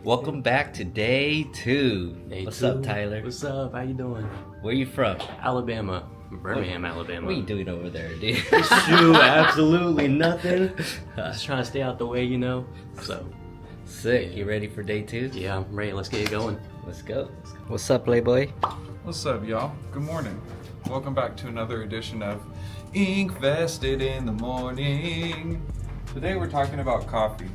Welcome back to day 2. Day What's two. up, Tyler? What's up? How you doing? Where you from? Alabama. Birmingham, Alabama. What are you doing over there, dude? Shoot, absolutely nothing. Just trying to stay out the way, you know. So, Sick. You ready for day 2? yeah, I'm ready. Let's get it going. Let's go. What's up, Playboy? What's up, y'all? Good morning. Welcome back to another edition of Inkvested in the morning. Today we're talking about coffee.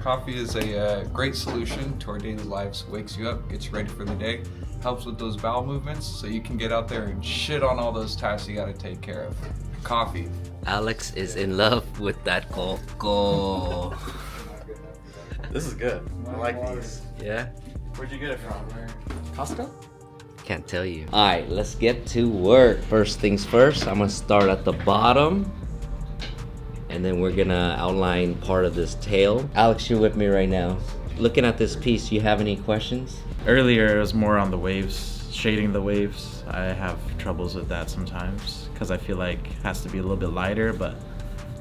Coffee is a great solution to our daily lives. Wakes you up, gets you ready for the day, helps with those bowel movements so you can get out there and shit on all those tasks you gotta take care of. Coffee. Alex is in love with that cocoa. This is good. I like these. Yeah? Where'd you get it from? Costco? Can't tell you. Alright, let's get to work. First things first, I'm gonna start at the bottom. And then we're gonna outline part of this tail. Alex, you're with me right now. Looking at this piece, you have any questions? Earlier it was more on the waves, shading the waves. I have troubles with that sometimes because I feel like it has to be a little bit lighter, but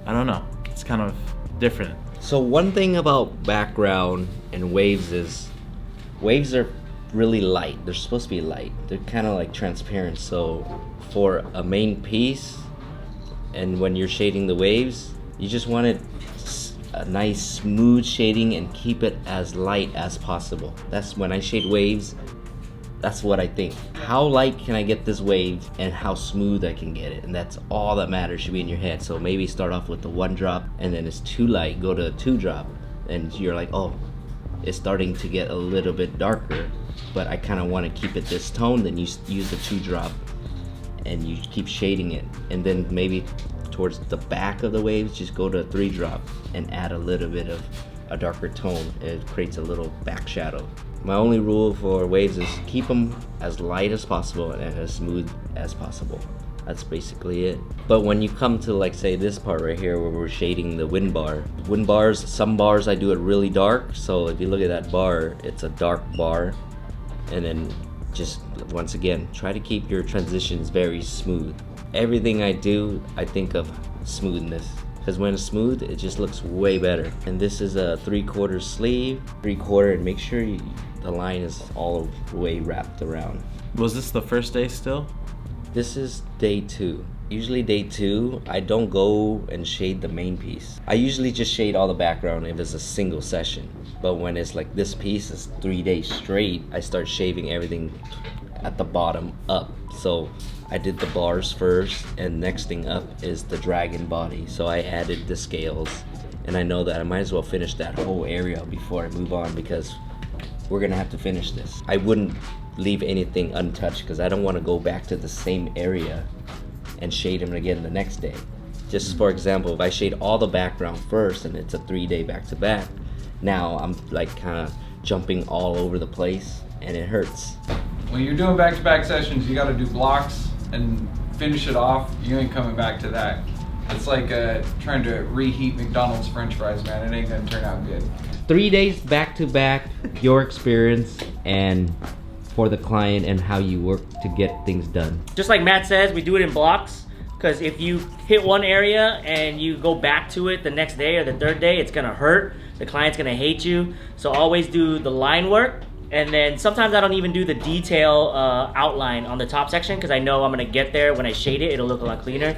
I don't know. It's kind of different. So one thing about background and waves is waves are really light. They're supposed to be light. They're kind of like transparent. So for a main piece and when you're shading the waves, you just want it a nice smooth shading and keep it as light as possible. That's when I shade waves, that's what I think. How light can I get this wave and how smooth I can get it, and that's all that matters should be in your head. So maybe start off with the 1 drop and then it's too light, go to a 2 drop and you're like, oh, it's starting to get a little bit darker, but I kind of want to keep it this tone. Then you use the 2 drop and you keep shading it, and then maybe towards the back of the waves just go to a 3 drop and add a little bit of a darker tone. It creates a little back shadow. My only rule for waves is keep them as light as possible and as smooth as possible. That's basically it. But when you come to, like, say this part right here where we're shading the wind bars, some bars I do it really dark. So if you look at that bar, it's a dark bar. And then just once again, try to keep your transitions very smooth. Everything I do, I think of smoothness, because when it's smooth, it just looks way better. And this is a 3/4 sleeve, 3/4, and make sure the line is all the way wrapped around. Was this the first day still? This is day 2. Usually day 2, I don't go and shade the main piece. I usually just shade all the background if it's a single session. But when it's like this piece is 3 days straight, I start shaving everything at the bottom up. So I did the bars first, and next thing up is the dragon body. So I added the scales, and I know that I might as well finish that whole area before I move on, because we're gonna have to finish this. I wouldn't leave anything untouched because I don't want to go back to the same area and shade them again the next day. Just for example, if I shade all the background first and it's a 3-day back-to-back, now I'm like kind of jumping all over the place and it hurts. When you're doing back-to-back sessions, you gotta do blocks and finish it off. You ain't coming back to that. It's like trying to reheat McDonald's French fries, man. It ain't gonna turn out good. 3 days back-to-back, your experience and for the client and how you work to get things done. Just like Matt says, we do it in blocks, because if you hit one area and you go back to it the next day or the 3rd day, it's gonna hurt. The client's gonna hate you. So always do the line work, and then sometimes I don't even do the detail outline on the top section, because I know I'm gonna get there. When I shade it, it'll look a lot cleaner.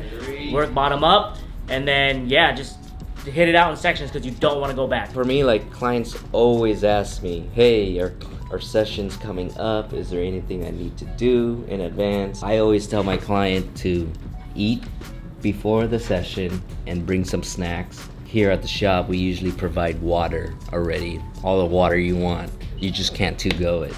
Work bottom up, and then yeah, just hit it out in sections because you don't want to go back. For me, like, clients always ask me, hey, our session's coming up, is there anything I need to do in advance? I always tell my client to eat before the session and bring some snacks. Here at the shop, we usually provide water already, all the water you want. You just can't to-go it.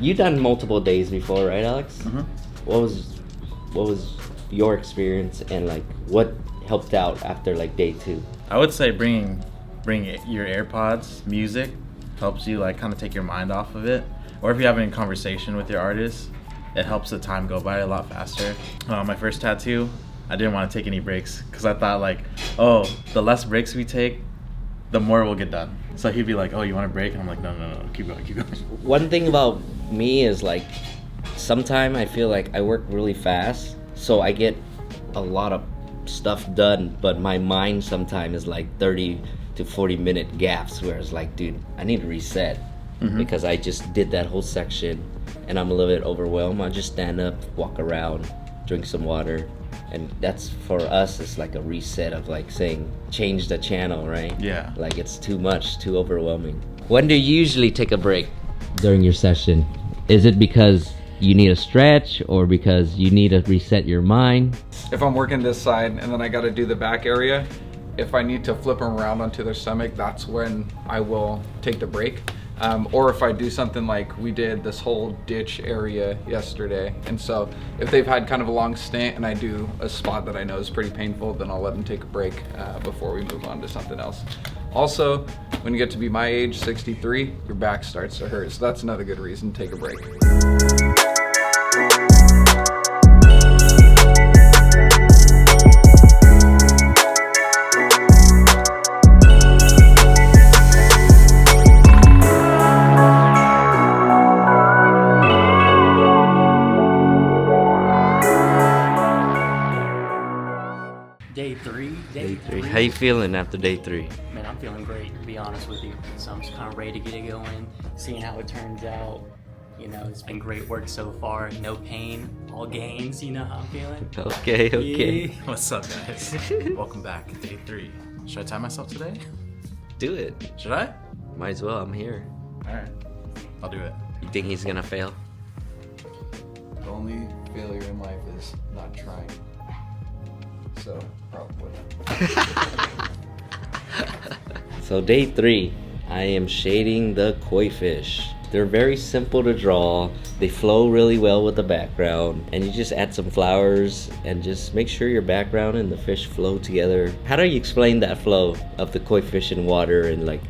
You done multiple days before, right, Alex? Mm-hmm. What was your experience, and like what helped out after like day 2? I would say bring your AirPods. Music helps you like kind of take your mind off of it. Or if you're having a conversation with your artist, it helps the time go by a lot faster. My first tattoo, I didn't want to take any breaks because I thought like, oh, the less breaks we take, the more we'll get done. So he'd be like, oh, you want a break? And I'm like, no, keep going. One thing about me is like, sometimes I feel like I work really fast, so I get a lot of stuff done, but my mind sometimes is like 30 to to 40-minute gaps where it's like, dude, I need to reset because I just did that whole section and I'm a little bit overwhelmed. I just stand up, walk around, drink some water. And that's, for us, it's like a reset of like saying, change the channel, right? Yeah. Like it's too much, too overwhelming. When do you usually take a break during your session? Is it because you need a stretch or because you need to reset your mind? If I'm working this side and then I got to do the back area, if I need to flip them around onto their stomach, that's when I will take the break. Or if I do something like we did this whole ditch area yesterday. And so if they've had kind of a long stint and I do a spot that I know is pretty painful, then I'll let them take a break before we move on to something else. Also, when you get to be my age, 63, your back starts to hurt. So that's another good reason to take a break. Day three. How you feeling after day 3? Man, I'm feeling great, to be honest with you. So I'm just kind of ready to get it going, seeing how it turns out. You know, it's been great work so far. No pain, all gains. You know how I'm feeling. Okay. Yeah. What's up, guys? Welcome back to day 3. Should I tie myself today? Do it. Should I? Might as well, I'm here. All right, I'll do it. You think he's gonna fail? The only failure in life is not trying. So, probably. So day 3, I am shading the koi fish. They're very simple to draw. They flow really well with the background, and you just add some flowers and just make sure your background and the fish flow together. How do you explain that flow of the koi fish in water and like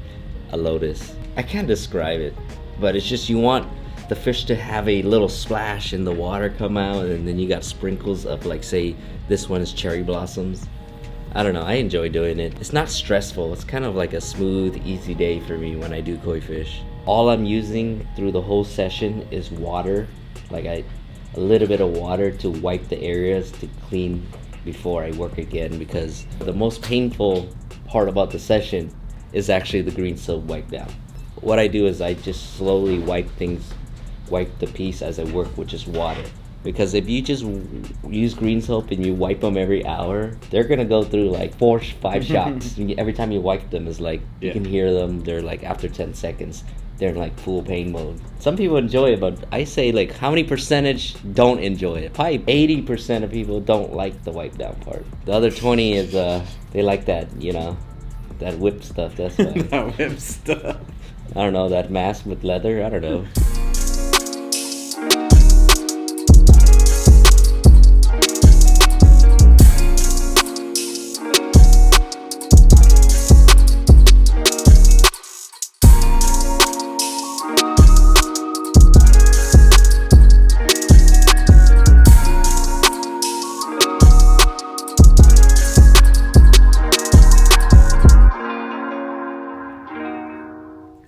a lotus? I can't describe it, but it's just you want the fish to have a little splash in the water come out, and then you got sprinkles of, like, say this one is cherry blossoms. I don't know, I enjoy doing it. It's not stressful. It's kind of like a smooth, easy day for me when I do koi fish. All I'm using through the whole session is water. Like a little bit of water to wipe the areas to clean before I work again, because the most painful part about the session is actually the green soap wipe down. What I do is I just slowly wipe the piece as I work with just water. Because if you just use green soap and you wipe them every hour, they're gonna go through like 4-5 shots. Every time you wipe them, it's like you can hear them. They're like, after 10 seconds, they're in like full pain mode. Some people enjoy it, but I say, like, how many percentage don't enjoy it? Probably 80% of people don't like the wipe down part. The other 20 is they like that, you know, that whip stuff. That's why. That whip stuff. I don't know, that mask with leather. I don't know.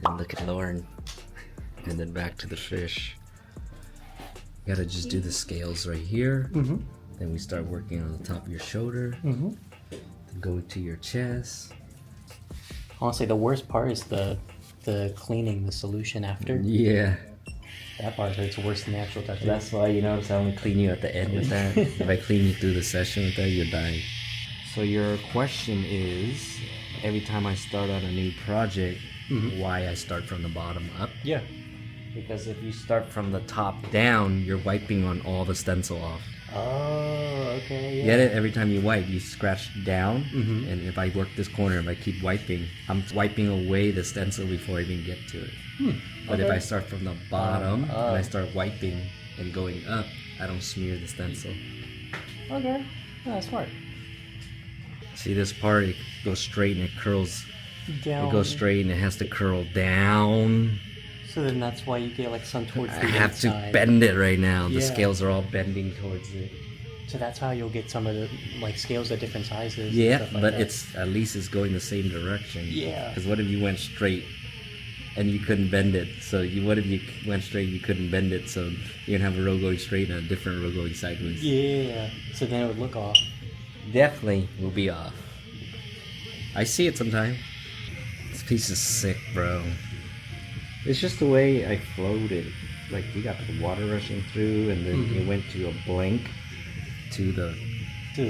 And look at Lauren. And then back to the fish. You gotta just do the scales right here. Then we start working on the top of your shoulder. Then go to your chest. Honestly, the worst part is the cleaning the solution after. Yeah. That part hurts worse than the actual tattoo. That's why, you know, so I only clean you at the end with that. If I clean you through the session with that, you're dying. So your question is, every time I start on a new project, why I start from the bottom up? Yeah. Because if you start from the top down, you're wiping on all the stencil off. Oh, okay. Yeah. Get it? Every time you wipe, you scratch down, and if I work this corner, if I keep wiping, I'm wiping away the stencil before I even get to it. But if I start from the bottom and I start wiping and going up, I don't smear the stencil. Okay. Oh, that's smart. See this part? It goes straight and it curls. Down. It goes straight and it has to curl down. So then that's why you get like some towards the I have inside. to bend it right now. The Yeah. scales are all bending towards it. So that's how you'll get some of the like scales at different sizes. and Yeah, stuff like but that. it's at least it's going the same direction. Yeah. Because what if you went straight and you couldn't bend it? So what if you went straight and you couldn't bend it? So you're gonna have a row going straight and a different row going sideways. Yeah. So then it would look off. Definitely will be off. I see it sometimes. This piece is sick, bro. It's just the way I flowed it. Like, we got the water rushing through, and then it went to a blank to the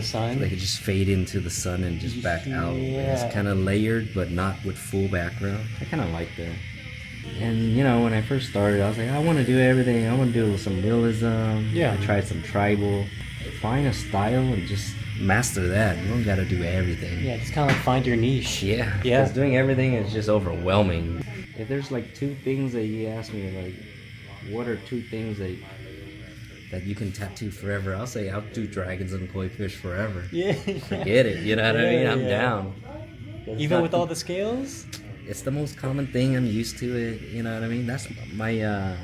sun. Like, it just fade into the sun and just back out. It's kind of layered, but not with full background. I kind of like that. And, you know, when I first started, I was like, I want to do everything. I want to do some realism. Yeah. I tried some tribal. Find a style and just master that. You don't got to do everything. Yeah, just kind of like find your niche. Yeah. Yeah. Because doing everything is just overwhelming. If there's like two things that you ask me, like, what are two things that you can tattoo forever? I'll say I'll do dragons and koi fish forever. Yeah. Forget it. You know what I mean? I'm down. Even with all the scales? It's the most common thing. I'm used to it. You know what I mean? That's my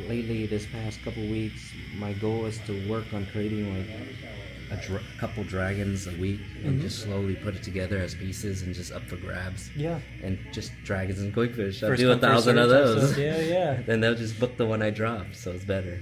lately this past couple weeks, my goal is to work on creating like a couple dragons a week and just slowly put it together as pieces and just up for grabs. Yeah. And just dragons and koi fish. I'll First do come, first 1,000 of served, those. so, yeah. Then they'll just book the one I drop, so it's better.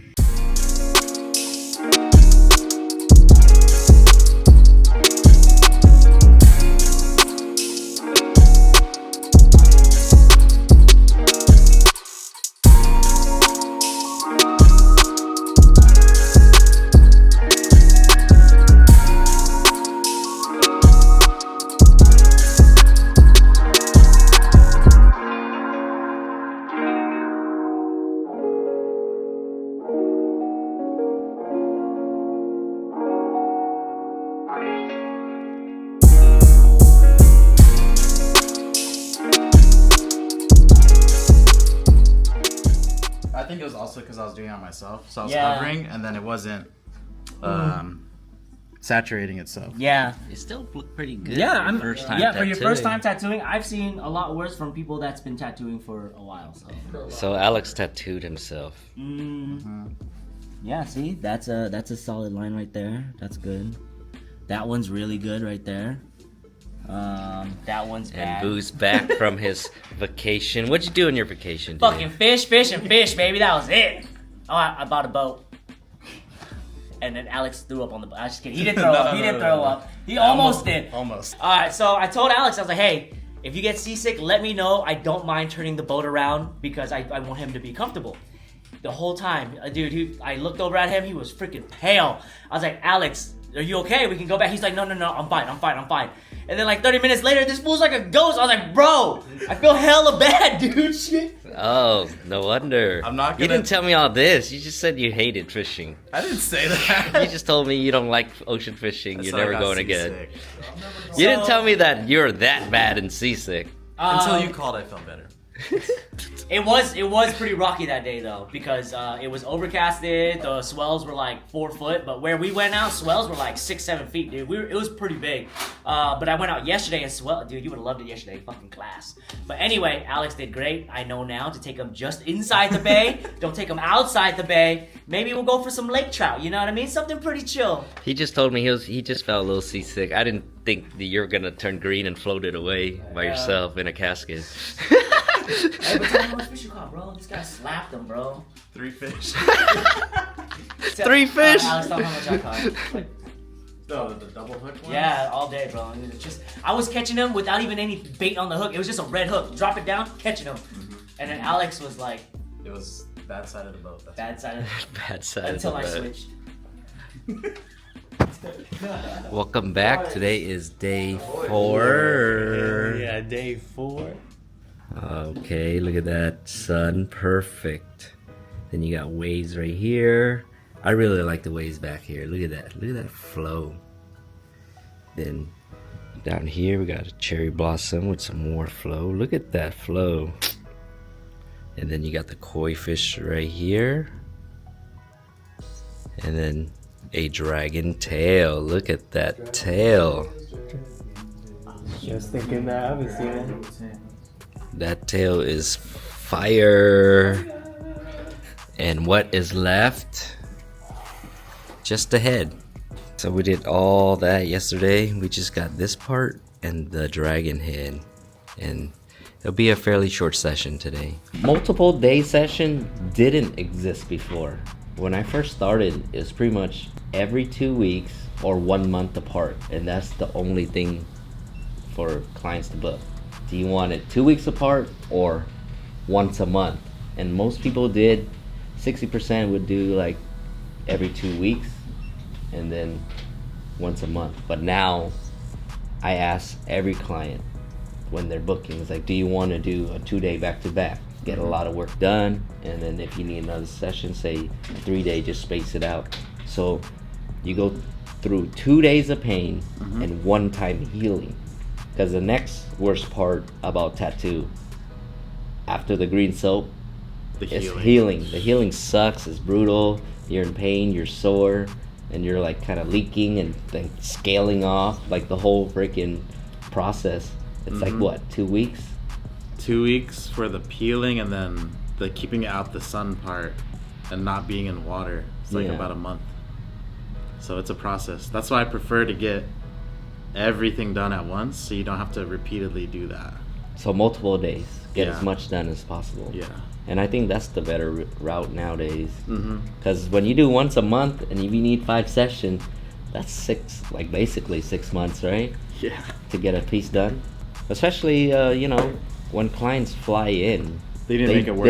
I think it was also because I was doing it on myself, so I was Yeah. hovering, and then it wasn't saturating itself. Yeah. It still looked pretty good. Yeah, for your first time for your first tattooing. time tattooing, I've seen a lot worse from people that's been tattooing for a while. So, So Alex tattooed himself. yeah, see, that's a solid line right there. That's good. That one's really good right there. That one's And bad. Boo's back from his vacation. What'd you do on your vacation, dude? Fucking fish, baby. That was it. Oh, I bought a boat. And then Alex threw up on the boat. I was just kidding. He didn't throw up. He didn't throw up. He almost did. Almost. All right, so I told Alex, I was like, hey, if you get seasick, let me know. I don't mind turning the boat around because I want him to be comfortable. The whole time, dude, I looked over at him. He was freaking pale. I was like, Alex, are you okay? We can go back. He's like, no, I'm fine. And then like 30 minutes later, this fool's like a ghost. I was like, bro, I feel hella bad, dude. Shit. Oh, no wonder. I'm not You gonna- didn't tell me all this. You just said you hated fishing. I didn't say that. You just told me you don't like ocean fishing. That's You're how I never got going again. seasick. You didn't tell me that you're that bad and seasick. Until you called, I felt better. It was pretty rocky that day though because it was overcasted. The swells were like 4 foot, but where we went out, swells were like 6-7 feet, dude. It was pretty big. But I went out yesterday and swell, dude. You would have loved it yesterday, fucking class. But anyway, Alex did great. I know now to take him just inside the bay. Don't take him outside the bay. Maybe we'll go for some lake trout. You know what I mean? Something pretty chill. He just told me he just felt a little seasick. I didn't think that you were gonna turn green and float it away by yourself in a casket. Hey, but tell me how much fish you caught, bro. This guy slapped him, bro. 3 fish. 3 fish? Alex, tell me how much I caught. Like, No, the double hook one? yeah, all day, bro. I mean, it's just I was catching him without even any bait on the hook. It was just a red hook. Drop it down, catching him. And then Alex was like, It was bad side of the boat. That's bad side of Bad side. until of I the boat. switched. Welcome back. Today is day 4. Yeah, day 4. Okay, look at that sun. Perfect. Then you got waves right here. I really like the waves back here. Look at that. Look at that flow. Then down here we got a cherry blossom with some more flow. Look at that flow. And then you got the koi fish right here. And then a dragon tail. Look at that tail. Just thinking that. I haven't seen it. That tail is fire. And what is left? Just the head. So we did all that yesterday. We just got this part and the dragon head. And it'll be a fairly short session today. Multiple day session didn't exist before. When I first started, it was pretty much every 2 weeks or 1 month apart. And that's the only thing for clients to book. Do you want it 2 weeks apart or once a month? And most people did, 60% would do like every 2 weeks and then once a month. But now I ask every client when they're booking, it's like, do you want to do a 2-day back-to-back? Get a lot of work done, and then if you need another session, say 3-day, just space it out. So you go through 2 days of pain and 1 time healing. Because the next worst part about tattoo, after the green soap, it's healing. The healing sucks, it's brutal, you're in pain, you're sore, and you're like kind of leaking and then scaling off, like the whole freaking process. It's like what, 2 weeks? 2 weeks for the peeling, and then the keeping it out the sun part and not being in water. It's like about a month. So it's a process. That's why I prefer to get everything done at once, so you don't have to repeatedly do that. So multiple days, get as much done as possible. Yeah. And I think that's the better route nowadays. Because when you do once a month and if you need 5 sessions, that's basically 6 months, right? Yeah. To get a piece done. Especially, when clients fly in. They didn't make it work.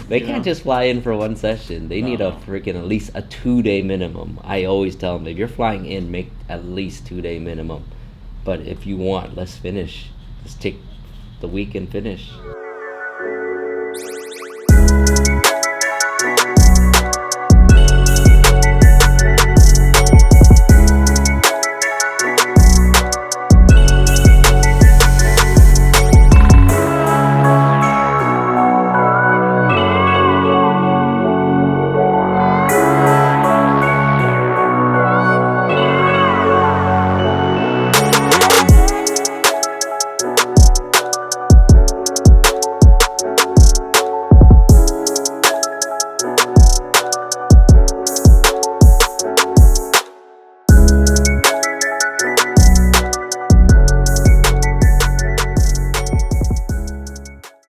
They can't just fly in for 1 session. They need a freaking at least a 2-day minimum. I always tell them, if you're flying in, make at least 2-day minimum. But if you want, let's finish. Let's take the week and finish.